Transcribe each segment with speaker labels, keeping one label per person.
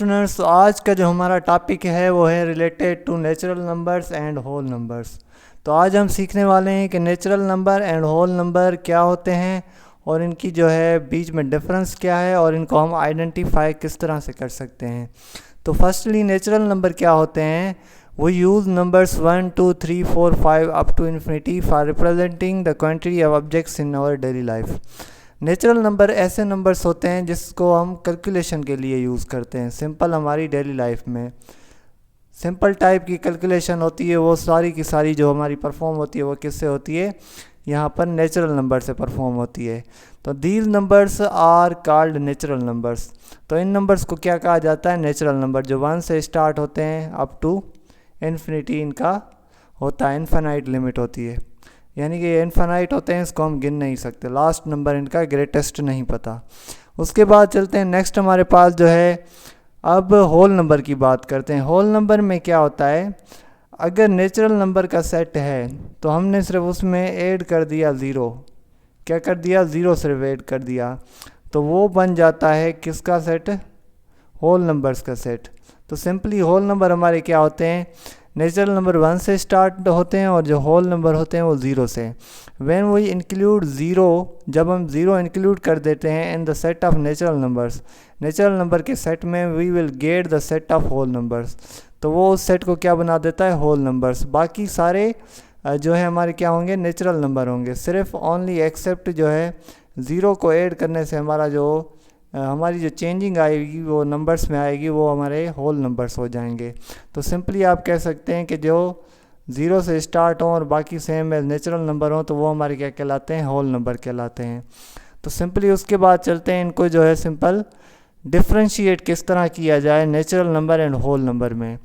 Speaker 1: Students, तो आज का जो हमारा टॉपिक है वो है related to natural numbers and whole numbers. तो आज हम सीखने वाले हैं कि natural number and whole number क्या होते हैं और इनकी जो है बीच में डिफरेंस क्या है और इनको हम आइडेंटिफाई किस तरह से कर सकते हैं। तो फर्स्टली नेचुरल नंबर क्या होते हैं? We use numbers 1, 2, 3, 4, 5 up to infinity for representing the quantity of objects in our daily life. Natural number ऐसे नंबर्स होते हैं जिसको हम कैलकुलेशन के लिए यूज़ करते हैं। सिंपल हमारी डेली लाइफ में सिंपल टाइप की कैलकुलेशन होती है, वो सारी की सारी जो हमारी परफॉर्म होती है वो किससे होती है? यहाँ पर नेचुरल नंबर से परफॉर्म होती है। तो these numbers are called natural numbers. तो इन नंबर्स को क्या कहा जाता है? Natural number. जो 1 से स्टार्ट होते हैं अप टू इन्फिनिटी इनका होता है, इन्फिनाइट लिमिट होती है, यानी कि ये इन्फिनाइट होते हैं, इसको हम गिन नहीं सकते। लास्ट नंबर इनका ग्रेटेस्ट नहीं पता। उसके बाद चलते हैं नेक्स्ट हमारे पास जो है, अब होल नंबर की बात करते हैं। होल नंबर में क्या होता है? अगर नेचुरल नंबर का सेट है तो हमने सिर्फ उसमें ऐड कर दिया ज़ीरो। क्या कर दिया? ज़ीरो सिर्फ ऐड कर दिया, तो वो बन जाता है किसका सेट? होल नंबर्स का सेट। तो सिंपली होल नंबर हमारे क्या होते हैं? नेचुरल नंबर 1 से स्टार्ट होते हैं और जो होल नंबर होते हैं वो 0 से। व्हेन वी इंक्लूड ज़ीरो, जब हम ज़ीरो इंक्लूड कर देते हैं in the set of natural numbers, natural number के सेट में, we will get the set of whole numbers. तो वो उस सेट को क्या बना देता है? Whole numbers. बाकी सारे जो है हमारे क्या होंगे? नेचुरल नंबर होंगे। सिर्फ ओनली एक्सेप्ट जो है ज़ीरो को ऐड करने से हमारा जो हमारी जो चेंजिंग आएगी वो नंबर्स में आएगी, वो हमारे होल नंबर्स हो जाएंगे। तो सिंपली आप कह सकते हैं कि जो 0 से स्टार्ट हों और बाकी सेम नेचुरल नंबर हों तो वो हमारे क्या कहलाते हैं? होल नंबर कहलाते हैं। तो सिंपली उसके बाद चलते हैं, इनको जो है सिंपल डिफ्रेंशिएट किस तरह किया जाए natural number and whole number में।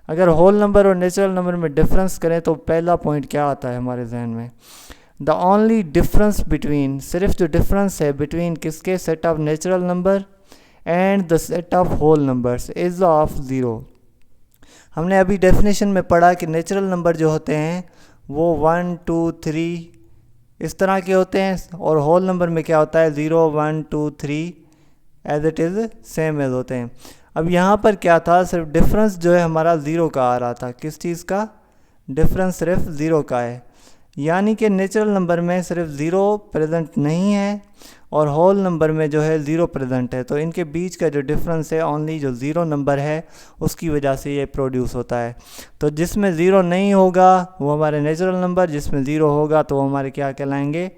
Speaker 1: अगर होल नंबर और नेचुरल नंबर में डिफरेंस करें तो पहला पॉइंट क्या आता है हमारे जहन में? द ओनली डिफरेंस बिटवीन, सिर्फ जो डिफरेंस है बिटवीन किसके? Set of natural number and the set of whole numbers is of zero. हमने अभी डेफिनेशन में पढ़ा कि नेचुरल नंबर जो होते हैं वो 1, 2, 3 इस तरह के होते हैं और होल नंबर में क्या होता है? 0, 1, 2, 3 as it is same as होते हैं। अब यहाँ पर क्या था? सिर्फ डिफरेंस जो है हमारा 0 का आ रहा था। किस चीज़ का? डिफरेंस सिर्फ 0 का है, यानी कि नेचुरल नंबर में सिर्फ 0 प्रेजेंट नहीं है और होल नंबर में जो है 0 प्रेजेंट है। तो इनके बीच का जो डिफरेंस है ओनली जो 0 नंबर है उसकी वजह से ये प्रोड्यूस होता है। तो जिसमें 0 नहीं होगा वो हमारे नेचुरल नंबर, जिसमें 0 होगा तो वो हमारे क्या कहलाएंगे?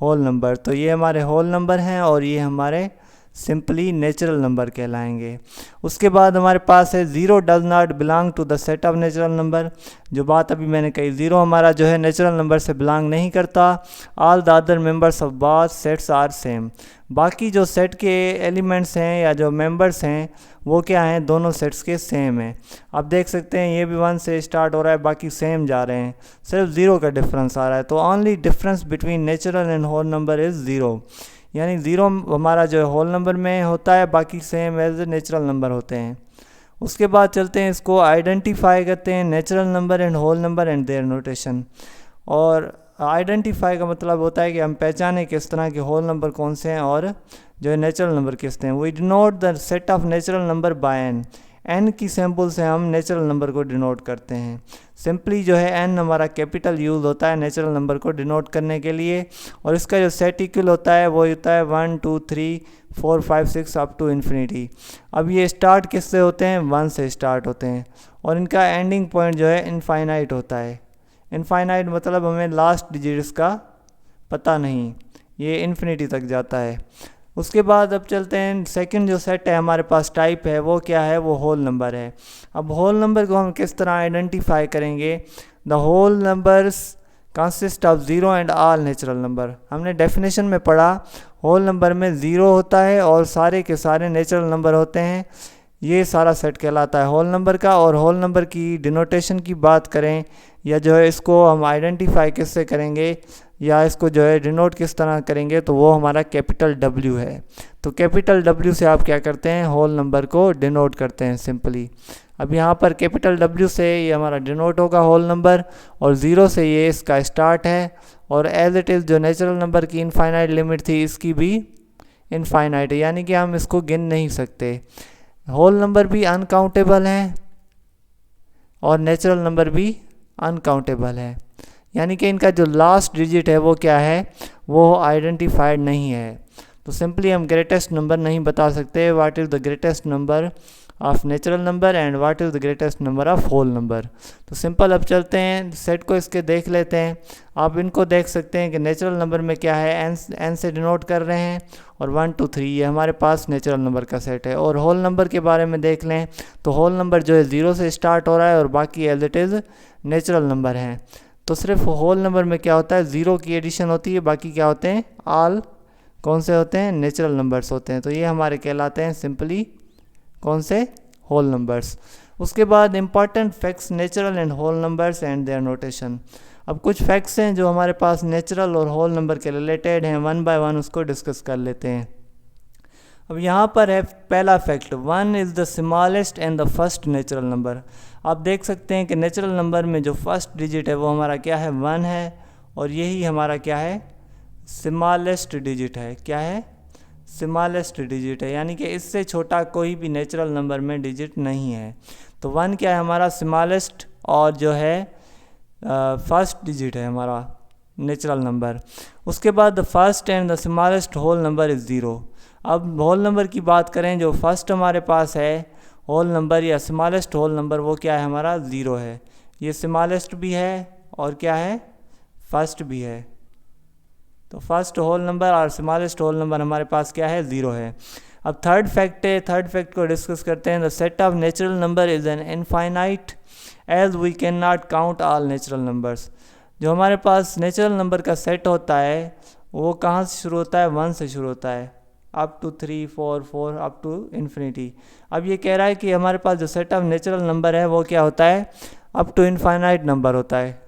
Speaker 1: Whole number. तो ये हमारे होल नंबर हैं और ये हमारे सिंपली नेचुरल नंबर कहलाएंगे। उसके बाद हमारे पास है zero does not belong to the set of natural number. जो बात अभी मैंने कही, ज़ीरो हमारा जो है नेचुरल नंबर से बिलोंग नहीं करता। All the other members of both sets are same. बाकी जो सेट के एलिमेंट्स हैं या जो मेंबर्स हैं वो क्या हैं? दोनों सेट्स के सेम हैं। आप देख सकते हैं ये भी 1 से स्टार्ट हो रहा है, बाकी सेम जा रहे हैं, सिर्फ 0 का डिफरेंस आ रहा है। तो only difference between natural and whole number is 0, यानी 0 हमारा जो है होल नंबर में होता है, बाकी सेम एज नेचुरल नंबर होते हैं। उसके बाद चलते हैं, इसको आइडेंटिफाई करते हैं, natural number and whole number and their notation. और आइडेंटिफाई का मतलब होता है कि हम पहचानें किस तरह के होल नंबर कौन से हैं और जो है नेचुरल नंबर किस हैं। We denote the set of natural number by N. N की सैम्पल से हम नेचुरल नंबर को डिनोट करते हैं। सिंपली जो है एन हमारा कैपिटल यूज़ होता है नेचुरल नंबर को डिनोट करने के लिए, और इसका जो सेट इक्वल होता है वो होता है 1, 2, 3, 4, 5, 6 अप टू इन्फिनिटी। अब ये स्टार्ट किससे होते हैं? 1 से स्टार्ट होते हैं और इनका एंडिंग पॉइंट जो है इनफाइनाइट होता है। इनफाइनाइट मतलब हमें लास्ट डिजिट्स का पता नहीं, ये इन्फिनिटी तक जाता है। उसके बाद अब चलते हैं, सेकंड जो सेट है हमारे पास टाइप है वो क्या है? वो होल नंबर है। अब होल नंबर को हम किस तरह आइडेंटिफाई करेंगे? The whole numbers consist of 0 and all natural number. हमने डेफिनेशन में पढ़ा होल नंबर में 0 होता है और सारे के सारे नेचुरल नंबर होते हैं। ये सारा सेट कहलाता है होल नंबर का। और होल नंबर की डिनोटेशन की बात करें या जो है इसको हम आइडेंटिफाई किससे करेंगे या इसको जो है डिनोट किस तरह करेंगे, तो वो हमारा कैपिटल W है। तो कैपिटल W से आप क्या करते हैं? होल नंबर को डिनोट करते हैं सिंपली। अब यहाँ पर कैपिटल W से ये हमारा डिनोट होगा होल नंबर, और 0 से ये इसका स्टार्ट है, और एज इट इज़ जो नेचुरल नंबर की इनफाइनाइट लिमिट थी इसकी भी इनफाइनाइट है, यानी कि हम इसको गिन नहीं सकते। होल नंबर भी अनकाउंटेबल हैं और नेचुरल नंबर भी अनकाउंटेबल है, यानी कि इनका जो लास्ट डिजिट है वो क्या है, वो आइडेंटिफाइड नहीं है। तो सिंपली हम ग्रेटेस्ट नंबर नहीं बता सकते what is the greatest number of natural number and what is the greatest number of whole number. तो सिंपल अब चलते हैं सेट को इसके देख लेते हैं। आप इनको देख सकते हैं कि नेचुरल नंबर में क्या है, एन से डिनोट कर रहे हैं और 1 2 3 ये हमारे पास नेचुरल नंबर का सेट है। और होल नंबर के बारे में देख लें तो होल नंबर जो है 0 से स्टार्ट हो रहा है और बाकी as it is natural number हैं। तो सिर्फ होल नंबर में क्या होता है, 0 की एडिशन होती है, बाकी क्या होते हैं, ऑल कौन से होते हैं, नेचुरल नंबर्स होते हैं। तो ये हमारे कहलाते हैं सिंपली कौन से, होल नंबर्स। उसके बाद important facts natural and whole numbers and their notation. अब कुछ फैक्ट्स हैं जो हमारे पास नेचुरल और होल नंबर के रिलेटेड हैं, वन बाय वन उसको डिस्कस कर लेते हैं। अब यहाँ पर है पहला fact, 1 is the smallest and the first natural number. आप देख सकते हैं कि नेचुरल नंबर में जो फर्स्ट डिजिट है वो हमारा क्या है, 1 है, और यही हमारा क्या है, स्मॉलेस्ट डिजिट है। क्या है, स्मॉलेस्ट डिजिट है, यानी कि इससे छोटा कोई भी नेचुरल नंबर में डिजिट नहीं है। तो 1 क्या है हमारा स्मॉलेस्ट, और जो है फर्स्ट डिजिट है हमारा नेचुरल नंबर। उसके बाद the first and the smallest whole number is 0। अब होल नंबर की बात करें, जो फर्स्ट हमारे पास है होल नंबर या स्मॉलेस्ट होल नंबर वो क्या है हमारा, 0 है। ये स्मॉलेस्ट भी है और क्या है, फर्स्ट भी है। तो फर्स्ट होल नंबर और स्मॉलेस्ट होल नंबर हमारे पास क्या है, 0 है। अब थर्ड फैक्ट है, थर्ड फैक्ट को डिस्कस करते हैं। The set of natural number is an infinite as we can not count all natural numbers. जो हमारे पास नेचुरल नंबर का सेट होता है वो कहाँ से शुरू होता है, 1 से शुरू होता है, up to 3 4 4 up to infinity. अब ये कह रहा है कि हमारे पास जो सेट ऑफ नेचुरल नंबर है वो क्या होता है, अप टू इनफाइनाइट नंबर होता है,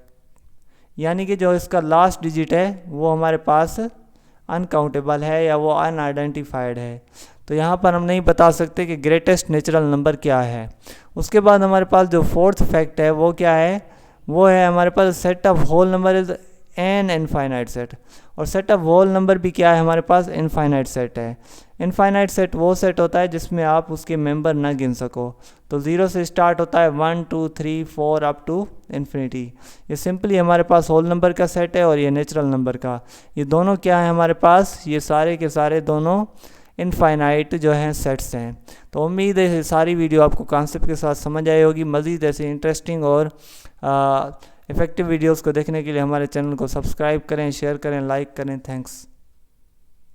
Speaker 1: यानी कि जो इसका लास्ट डिजिट है वो हमारे पास अनकाउंटेबल है या वो अनआइडेंटिफाइड है। तो यहाँ पर हम नहीं बता सकते कि ग्रेटेस्ट नेचुरल नंबर क्या है। उसके बाद हमारे पास जो फोर्थ फैक्ट है वो क्या है, वो है हमारे पास set of whole number is an infinite set. और सेट ऑफ होल नंबर भी क्या है हमारे पास, इनफाइनाइट सेट है। इनफाइनाइट सेट वो सेट होता है जिसमें आप उसके मेंबर ना गिन सको। तो 0 से स्टार्ट होता है 1 2 3 4 अप टू इन्फिनिटी। ये सिंपली हमारे पास होल नंबर का सेट है और ये नेचुरल नंबर का, ये दोनों क्या है हमारे पास, ये सारे के सारे दोनों इनफाइनाइट जो हैं सेट्स हैं। तो उम्मीद है सारी वीडियो आपको कॉन्सेप्ट के साथ समझ आई होगी। मज़ीद ऐसे इंटरेस्टिंग और इफ़ेक्टिव वीडियोस को देखने के लिए हमारे चैनल को सब्सक्राइब करें, शेयर करें, लाइक करें। थैंक्स।